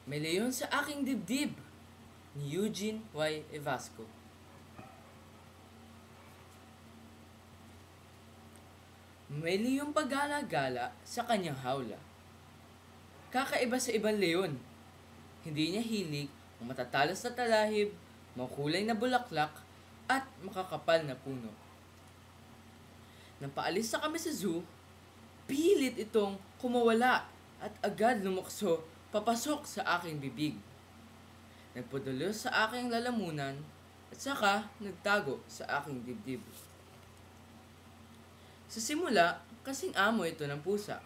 May leyon sa aking dibdib ni Eugene Y. Evasco. May leyong paggala-gala sa kanyang hawla. Kakaiba sa ibang leyon. Hindi niya hilig ang matatalas na talahib, makulay na bulaklak, at makakapal na puno. Nang paalis na kami sa zoo, pilit itong kumawala at agad lumukso papasok sa aking bibig. Nagpadulos sa aking lalamunan at saka nagtago sa aking dibdib. Sa simula, kasing amo ito ng pusa.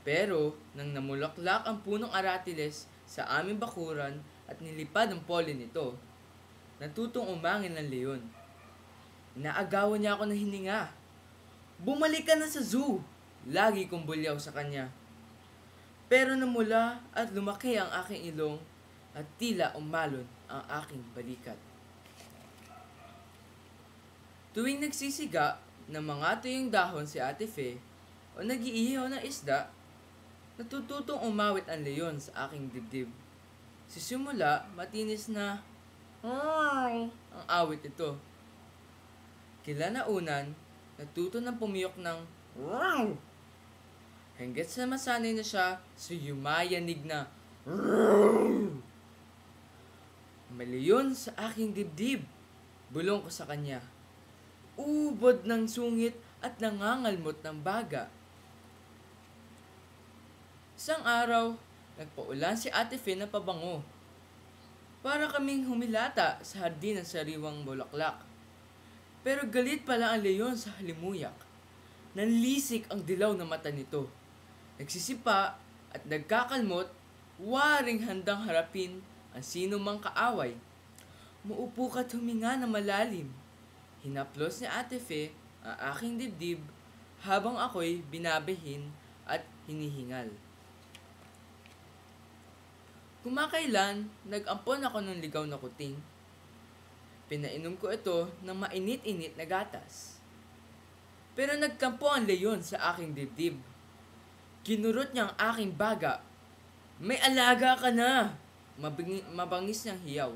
Pero, nang namulaklak ang punong aratiles sa aming bakuran at nilipad ang pollen nito, natutong umangin ng leyon. Inaagawan niya ako ng hininga. Bumalik ka na sa zoo! Lagi kong bulyaw sa kanya. Pero namula at lumaki ang aking ilong at tila umalon ang aking balikat. Tuwing nagsisiga ng mga tuyong dahon si Ate Fe o nag-iihaw ng isda, natututong umawit ang leyon sa aking dibdib. Sisimula, matinis na "Ay" ang awit ito. Kilanaunan, natuto ng pumiyok ng "Wow!" Hanggat sa masanay na siya sa yumayanig na "Wow!" May leyon sa aking dibdib. Bulong ko sa kanya. Ubod ng sungit at nangangalmot ng baga. Isang araw, nagpaulan si Ate Fe na pabango. Para kaming humilata sa hardin ng sariwang bulaklak. Pero galit pala ang leyon sa halimuyak. Nanlisik ang dilaw na mata nito. Nagsisipa at nagkakalmot, waring handang harapin ang sino mang kaaway. Muupo ka't huminga na malalim. Hinaplos ni Ate Fe ang aking dibdib habang ako'y binabihin at hinihingal. Kumakailan, nag-ampon ako ng ligaw na kuting. Pinainom ko ito ng mainit-init na gatas. Pero nagkampo ang leyon sa aking dibdib. Kinurot niya ang aking baga. May alaga ka na! Mabangis niyang hiyaw.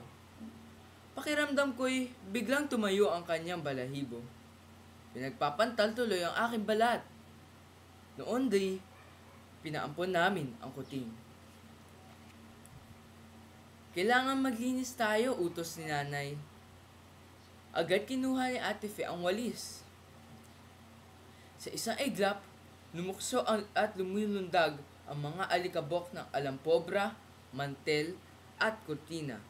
Pakiramdam ko'y biglang tumayo ang kanyang balahibo. Pinagpapantal tuloy ang aking balat. Noon di, pinaampon namin ang kuting. Kailangan maglinis tayo, utos ni nanay. Agad kinuha ni Ate Fe ang walis. Sa isang iglap, lumukso at lumilundag ang mga alikabok ng alampobra, mantel, at kurtina.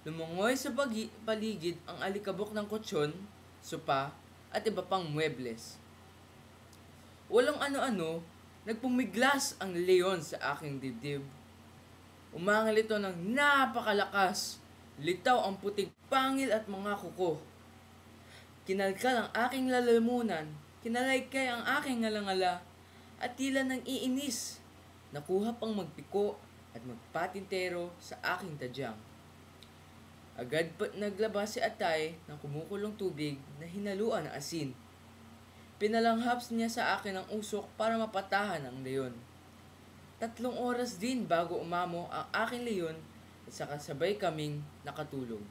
Lumungoy sa paligid ang alikabok ng kutsyon, sopa, at iba pang muebles. Walang ano-ano, nagpumiglas ang leyon sa aking dibdib. Umangal ito ng napakalakas, litaw ang puting pangil at mga kuko. Kinalkal ang aking lalamunan, kinalaykay ang aking ngalangala, at tila nang iinis. Nakuha pang magpiko at magpatintero sa aking tadyang. Agad pa naglabas si Atay ng kumukulong tubig na hinaluan ng asin. Pinalanghap niya sa akin ang usok para mapatahan ang leyon. 3 oras din bago umamo ang aking leyon at saka sabay kaming nakatulog.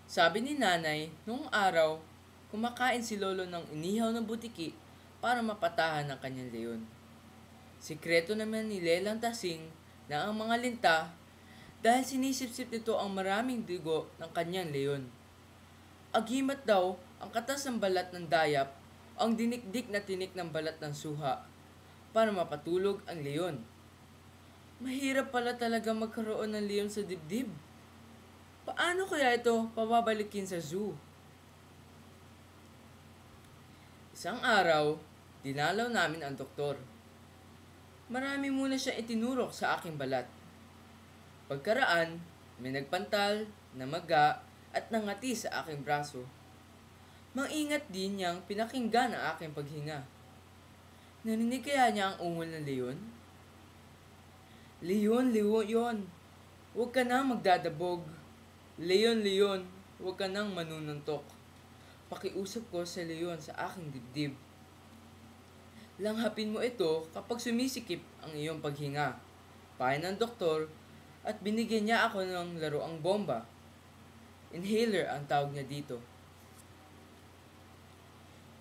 Sabi ni nanay, noong araw, kumakain si lolo ng inihaw ng butiki para mapatahan ang kanyang leyon. Sikreto naman ni Lelang Tasing na ang mga linta dahil sinisip-sip nito ang maraming dugo ng kanyang leyon. Agimat daw ang katas ng balat ng dayap ang dinikdik na tinik ng balat ng suha para mapatulog ang leyon. Mahirap pala talaga magkaroon ng leyon sa dibdib. Paano kaya ito pababalikin sa zoo? Isang araw, dinalaw namin ang doktor. Marami muna siya itinurok sa aking balat. Pagkaraan, may nagpantal, namaga, at nangati sa aking braso. Maingat din niyang pinakinggan ang aking paghinga. Narinig kaya niya ang ungol ng leyon? Leyon, leyon, huwag ka nang magdadabog. Leyon, leyon, huwag ka nang manununtok. Pakiusap ko sa leyon sa aking dibdib. Langhapin mo ito kapag sumisikip ang iyong paghinga. Payo ng doktor at binigyan niya ako ng laruang bomba. Inhaler ang tawag niya dito.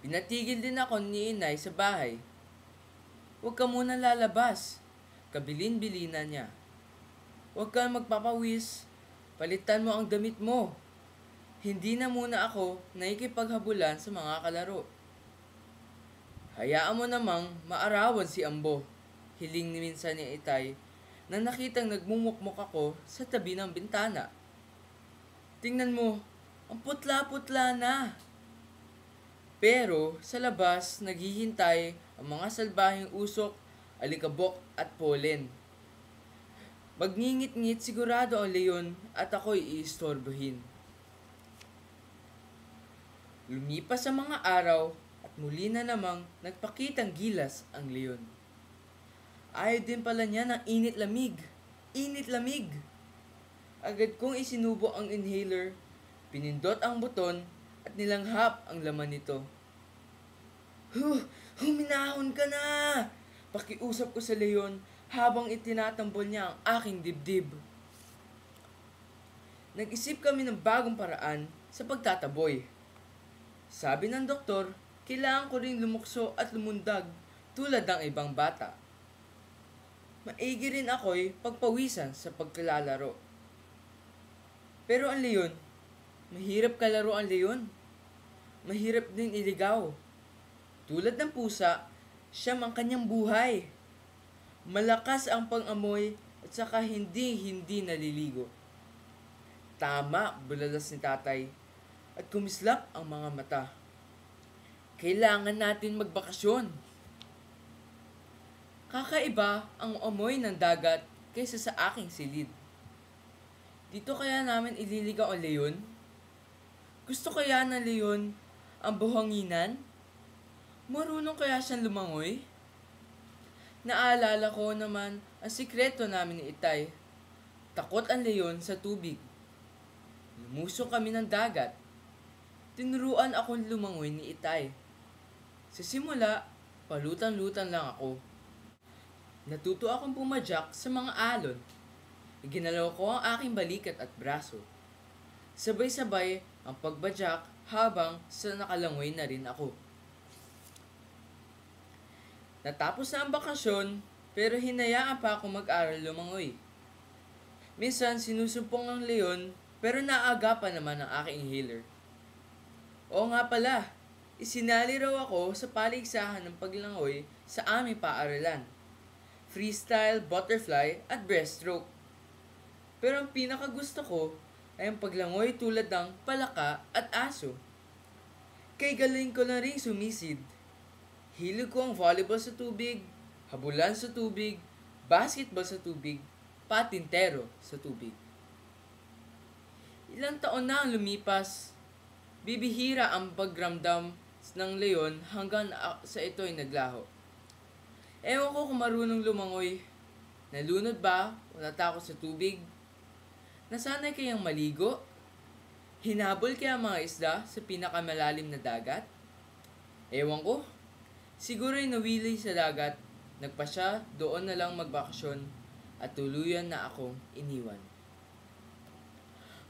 Pinatigil din ako ni inay sa bahay. Huwag ka muna lalabas. Kabilin-bilinan niya. Huwag kang magpapawis. Palitan mo ang damit mo. Hindi na muna ako nakikipaghabulan sa mga kalaro. Hayaan mo namang maarawan si Ambo. Hiling ni minsan ni Itay na nakitang nagmumukmok ako sa tabi ng bintana. Tingnan mo, ang putla-putla na. Pero sa labas naghihintay ang mga salbaheng usok, alikabok at polen. Magngingit-ngit sigurado ang leon at ako'y iistorbohin. Lumipas ang mga araw at muli na namang nagpakitang gilas ang leon. Ayaw din pala niya ng init-lamig. Init-lamig! Agad kong isinubo ang inhaler, pinindot ang buton at nilanghap ang laman nito. Huminahon ka na! Pakiusap ko sa leon habang itinatambol niya ang aking dibdib. Nag-isip kami ng bagong paraan sa pagtataboy. Sabi ng doktor, kailangan ko ring lumukso at lumundag tulad ng ibang bata. Maigi rin ako'y pagpawisan sa pagkalalaro. Pero ang leon, mahirap kalaro ang leon. Mahirap din iligaw. Tulad ng pusa, siyam ang kanyang buhay. Malakas ang pang-amoy at saka hindi naliligo. Tama, bulalas ni tatay at kumislap ang mga mata. Kailangan natin magbakasyon. Kakaiba ang amoy ng dagat kaysa sa aking silid. Dito kaya namin ililigaw ang leon? Gusto kaya ng leon ang buhanginan? Marunong kaya siyang lumangoy? Naalala ko naman ang sikreto namin ni Itay. Takot ang leon sa tubig. Lumusok kami ng dagat. Tinuruan akong lumangoy ni Itay. Sa simula, palutan-lutan lang ako. Natuto akong pumadyak sa mga alon. Iginalaw ko ang aking balikat at braso. Sabay-sabay ang pagbadyak habang sa nakalangoy na rin ako. Natapos na ang bakasyon, pero hinayaan pa ako mag-aral lumangoy. Minsan sinusumpong ang leon, pero naagapan naman ang aking inhaler. Oo nga pala, isinali raw ako sa paligsahan ng paglangoy sa aming paaralan. Freestyle, butterfly, at breaststroke. Pero ang pinakagusto ko ay ang paglangoy tulad ng palaka at aso. Kay galing ko na rin sumisid. Hilig ko ang volleyball sa tubig, habulan sa tubig, basketball sa tubig, patintero sa tubig. Ilang taon na ang lumipas, bibihira ang pagramdam ng leon hanggang sa ito'y naglaho. Ewan ko kung marunong lumangoy. Nalunod ba o natakot sa tubig? Nasanay kayang maligo? Hinabol kaya ang mga isda sa pinakamalalim na dagat? Ewan ko. Siguro'y nawili sa dagat, nagpasya doon na lang magbakasyon at tuluyan na akong iniwan.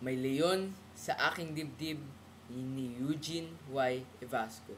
May leon sa aking dibdib ni Eugene Y. Evasco.